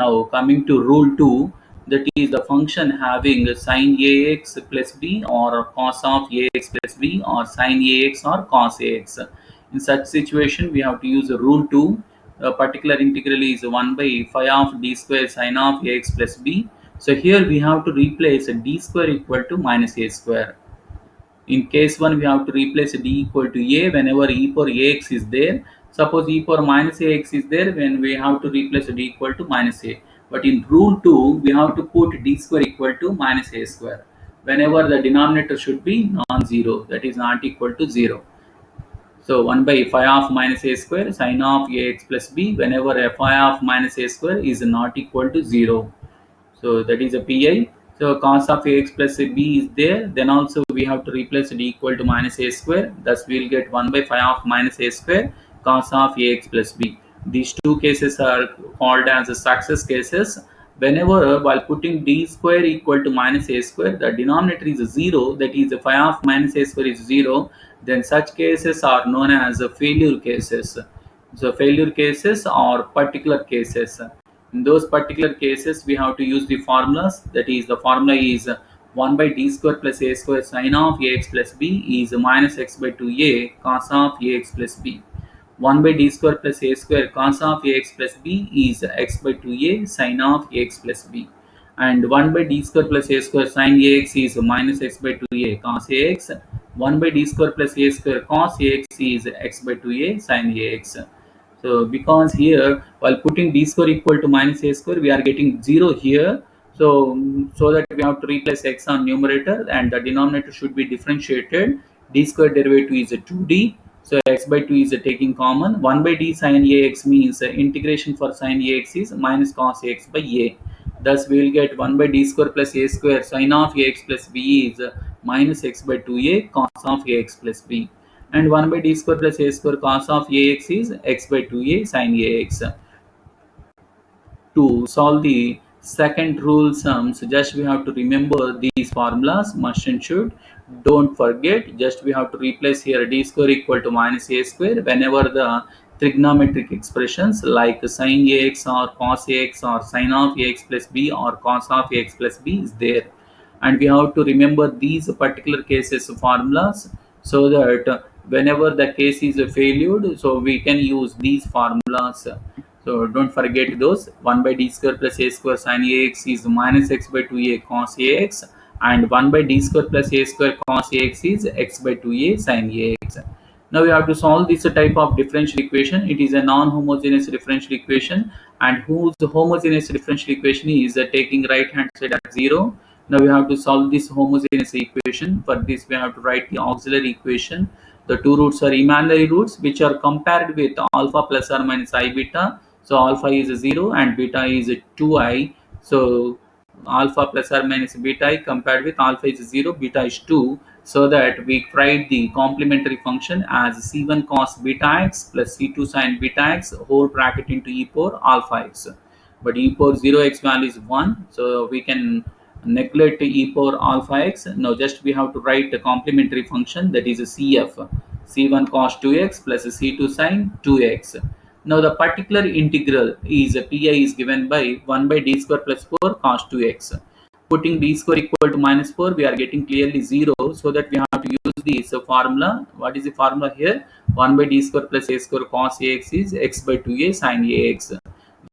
Now coming to rule 2, that is the function having sine ax plus b or cos of ax plus b or sine ax or cos ax. In such situation, we have to use rule 2. A particular integral is 1 by phi of d square sine of ax plus b. So here we have to replace d square equal to minus a square. In case 1, we have to replace d equal to a whenever e power ax is there. Suppose e power minus ax is there, when we have to replace d equal to minus a. But in rule 2, we have to put d square equal to minus a square whenever the denominator should be non-zero, that is not equal to 0. So 1 by phi of minus a square sine of ax plus b whenever phi of minus a square is not equal to 0. So that is a pi. So cos of ax plus b is there. Then also we have to replace d equal to minus a square. Thus we will get 1 by phi of minus a square cos of ax plus b. These two cases are called as success cases. Whenever while putting d square equal to minus a square, the denominator is 0, that is phi of minus a square is 0, then such cases are known as failure cases. So failure cases or particular cases. In those particular cases, we have to use the formulas. That is, the formula is 1 by d square plus a square sine of ax plus b is minus x by 2a cos of ax plus b. 1 by d square plus a square cos of ax plus b is x by 2a sine of ax plus b. And 1 by d square plus a square sine ax is minus x by 2a cos ax. 1 by d square plus a square cos ax is x by 2a sine ax. So because here while putting d square equal to minus a square, we are getting 0 here. So that we have to replace x on numerator and the denominator should be differentiated. D square derivative is a 2d. So x by 2 is taking common. 1 by d sine ax means integration for sine ax is minus cos ax by a. Thus we will get 1 by d square plus a square sine of ax plus b is minus x by 2a cos of ax plus b. And 1 by d square plus a square cos of ax is x by 2a sin ax. To solve the second rule sums, just we have to remember these formulas, must and should. Don't forget, just we have to replace here d square equal to minus a square whenever the trigonometric expressions like sin ax or cos ax or sin of ax plus b or cos of ax plus b is there. And we have to remember these particular cases formulas, so that whenever the case is failed, so we can use these formulas. So don't forget those. 1 by d square plus a square sin ax is minus x by 2a cos ax, and 1 by d square plus a square cos ax is x by 2a sin ax. Now we have to solve this type of differential equation. It is a non-homogeneous differential equation, and whose homogeneous differential equation is taking right hand side as 0. Now we have to solve this homogeneous equation. For this we have to write the auxiliary equation. The two roots are imaginary roots which are compared with alpha plus or minus I beta. So alpha is 0 and beta is 2i. So alpha plus or minus beta I compared with alpha is 0, beta is 2. So that we write the complementary function as c1 cos beta x plus c2 sin beta x whole bracket into e power alpha x. But e power 0x value is 1. So we can neglect e power alpha x. Now just we have to write a complementary function, that is a cf, c1 cos 2x plus c2 sin 2x. Now the particular integral is pi is given by 1 by d square plus 4 cos 2x. Putting d square equal to minus 4, we are getting clearly 0, so that we have to use this formula. What is the formula here? 1 by d square plus a square cos ax is x by 2a sin ax.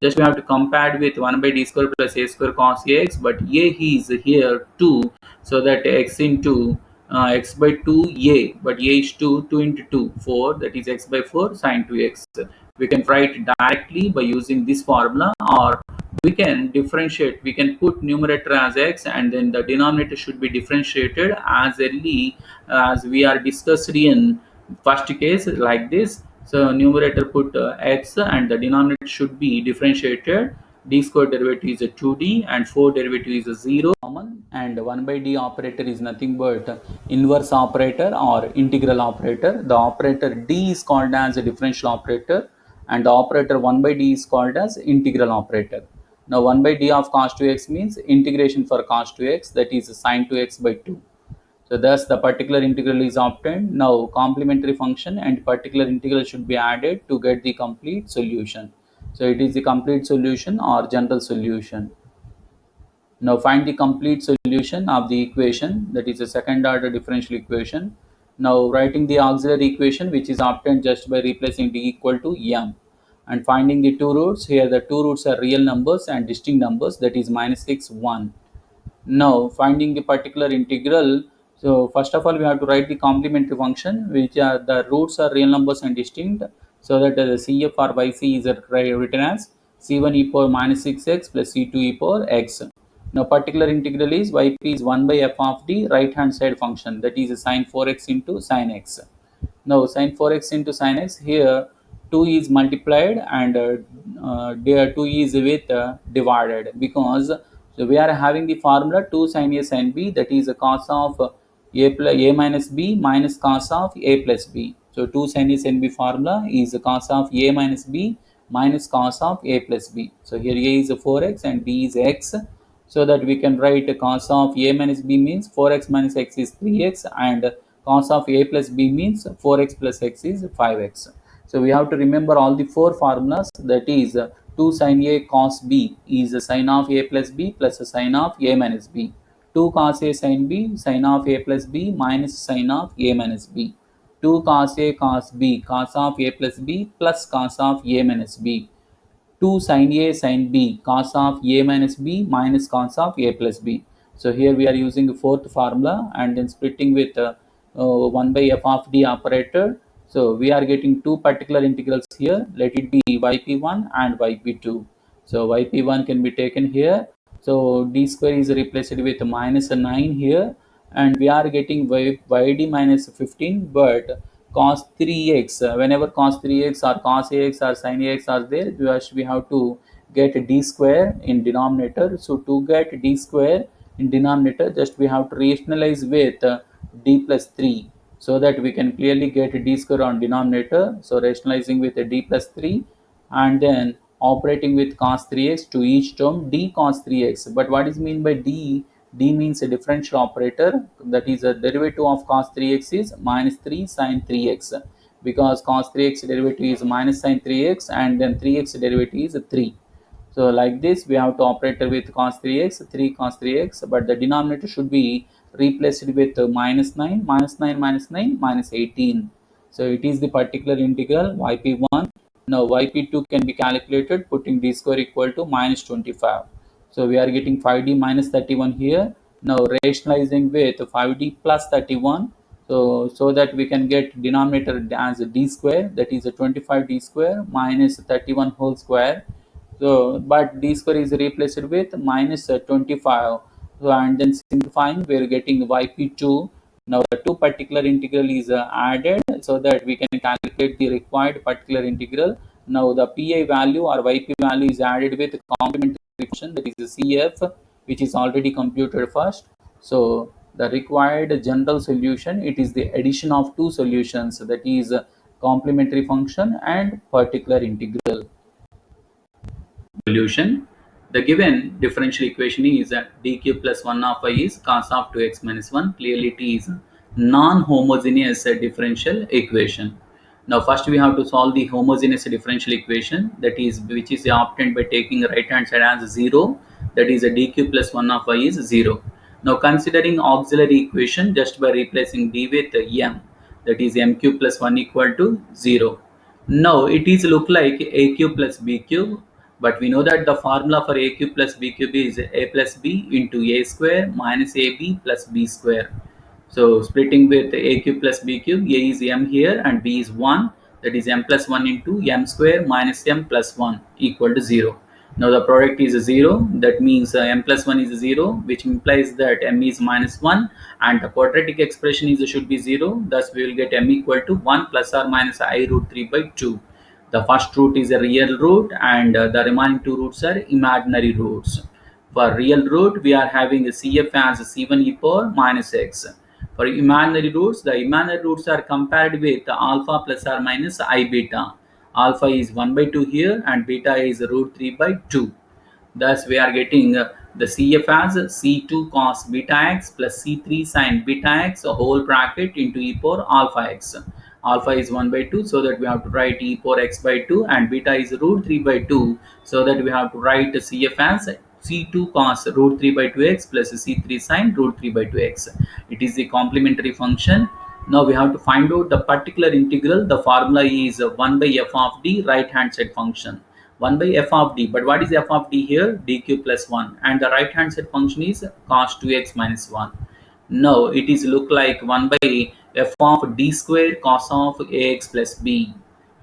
Just we have to compare with 1 by d square plus a square cos ax, but a is here 2, so that x into x by 2a, but a is 2, 2 into 2, 4, that is x by 4 sin 2x. We can write directly by using this formula, or we can differentiate. We can put numerator as x and then the denominator should be differentiated as early as we are discussed in first case like this. So numerator put x and the denominator should be differentiated. D square derivative is a 2d and 4 derivative is a 0 common, and 1 by d operator is nothing but inverse operator or integral operator. The operator d is called as a differential operator, and the operator 1 by d is called as integral operator. Now 1 by d of cos 2x means integration for cos 2x, that is sin 2x by 2. So thus the particular integral is obtained. Now complementary function and particular integral should be added to get the complete solution. So it is the complete solution or general solution. Now find the complete solution of the equation, that is a second order differential equation. Now writing the auxiliary equation, which is obtained just by replacing d equal to m, and finding the two roots. Here the two roots are real numbers and distinct numbers, that is minus 6, 1. Now finding the particular integral. So first of all we have to write the complementary function, which are the roots are real numbers and distinct, so that the CF or YC is written as C1 e power minus 6x plus C2 e power x. Now particular integral is yp is 1 by f of the right hand side function, that is sin 4x into sin x. Now sin 4x into sin x, here 2 is multiplied and there 2 is with divided, because so we are having the formula 2 sin a sin b, that is a cos of a plus a minus b minus cos of a plus b. So 2 sin a sin b formula is a cos of a minus b minus cos of a plus b. So here a is 4x and b is x, so that we can write cos of a minus b means 4x minus x is 3x, and cos of a plus b means 4x plus x is 5x. So we have to remember all the four formulas, that is 2 sin a cos b is a sin of a plus b plus a sin of a minus b. 2 cos a sin b sin of a plus b minus sin of a minus b. 2 cos a cos b cos of a plus b plus cos of a minus b. 2 sin a sin b cos of a minus b minus cos of a plus b. So here we are using the fourth formula and then splitting with 1 by f of d operator. So we are getting two particular integrals here. Let it be yp1 and yp2. So yp1 can be taken here. So d square is replaced with minus 9 here, and we are getting yd minus 15, but cos 3x, whenever cos 3x or cos ax or sin ax are there, we have to get d square in denominator. So to get d square in denominator, just we have to rationalize with d plus 3, so that we can clearly get d square on denominator. So rationalizing with d plus 3 and then operating with cos 3x to each term d cos 3x. But what is mean by d? D means a differential operator, that is a derivative of cos 3x is minus 3 sin 3x, because cos 3x derivative is minus sin 3x and then 3x derivative is 3. So like this we have to operate with cos 3x, 3 cos 3x, but the denominator should be replaced with minus 9, minus 9 minus 9 minus 18. So it is the particular integral yp1. Now yp2 can be calculated putting d square equal to minus 25. So we are getting 5d minus 31 here. Now rationalizing with 5d plus 31, so that we can get denominator as d square, that is a 25d square minus 31 whole square. So but d square is replaced with minus 25. So and then simplifying we are getting yp2. Now the two particular integral is added, so that we can calculate the required particular integral. Now the pi value or yp value is added with complementary function, that is the cf, which is already computed first. So the required general solution, it is the addition of two solutions, that is complementary function and particular integral. Solution. The given differential equation is that d cube plus 1 of I is cos of 2x minus 1. Clearly it is non-homogeneous differential equation. Now first we have to solve the homogeneous differential equation, that is which is obtained by taking right hand side as 0, that is a d cube plus 1 of I is 0. Now considering auxiliary equation just by replacing d with m, that is m cube plus 1 equal to 0. Now it is look like a cube plus b cube, but we know that the formula for a cube plus b cube is a plus b into a square minus ab plus b square. So splitting with a cube plus b cube, a is m here and b is 1, that is m plus 1 into m square minus m plus 1 equal to 0. Now the product is 0, that means m plus 1 is 0, which implies that m is minus 1 and the quadratic expression is should be 0. Thus we will get m equal to 1 plus or minus I root 3 by 2. The first root is a real root and the remaining two roots are imaginary roots. For real root, we are having a CF as C1 e power minus x. For imaginary roots, the imaginary roots are compared with alpha plus or minus I beta. Alpha is 1 by 2 here and beta is root 3 by 2. Thus, we are getting the CF as C2 cos beta x plus C3 sin beta x, a whole bracket into e power alpha x. alpha is 1 by 2, so that we have to write e power x by 2, and beta is root 3 by 2, so that we have to write cf as c2 cos root 3 by 2x plus c3 sin root 3 by 2x. It is the complementary function. Now we have to find out the particular integral. The formula is 1 by f of d, right hand side function. 1 by f of d, but what is f of d here? dq plus 1, and the right hand side function is cos 2x minus 1. Now it is look like 1 by f of d square cos of ax plus b.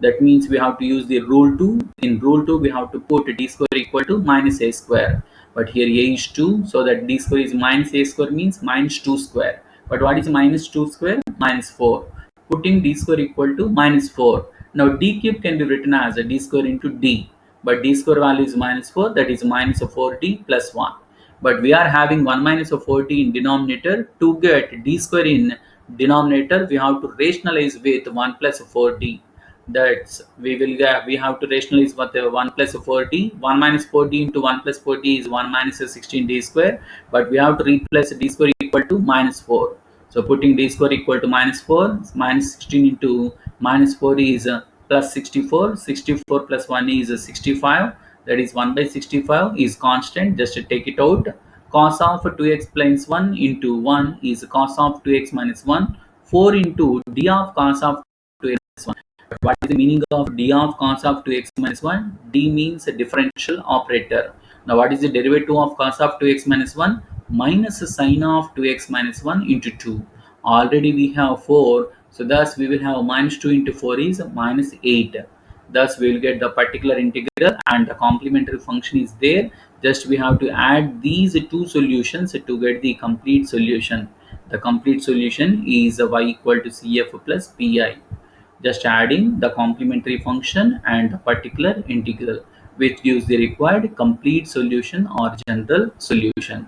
That means we have to use the rule 2. In rule 2 we have to put d square equal to minus a square, but here a is 2, so that d square is minus a square means minus 2 square. But what is minus 2 square? Minus 4. Putting d square equal to minus 4. Now d cube can be written as a d square into d, but d square value is minus 4, that is minus 4d plus 1. But we are having 1 minus 40 in denominator. To get d square in denominator, we have to rationalize with 1 plus 4d. That's we have to rationalize with 1 plus 4d. 1 minus 4d into 1 plus 4d is 1 minus 16d square, but we have to replace d square equal to minus 4. So putting d square equal to minus 4, minus 16 into minus 4 is plus 64. 64 plus 1 is 65, that is 1 by 65 is constant, just take it out. Cos of 2x plus 1 into 1 is cos of 2x minus 1. 4 into d of cos of 2x minus 1. But what is the meaning of d of cos of 2x minus 1? D means a differential operator. Now what is the derivative of cos of 2x minus 1? Minus sine of 2x minus 1 into 2. Already we have 4, so thus we will have minus 2 into 4 is minus 8. Thus we will get the particular integral, and the complementary function is there. Just we have to add these two solutions to get the complete solution. The complete solution is y equal to cf plus pi. Just adding the complementary function and the particular integral, which gives the required complete solution or general solution.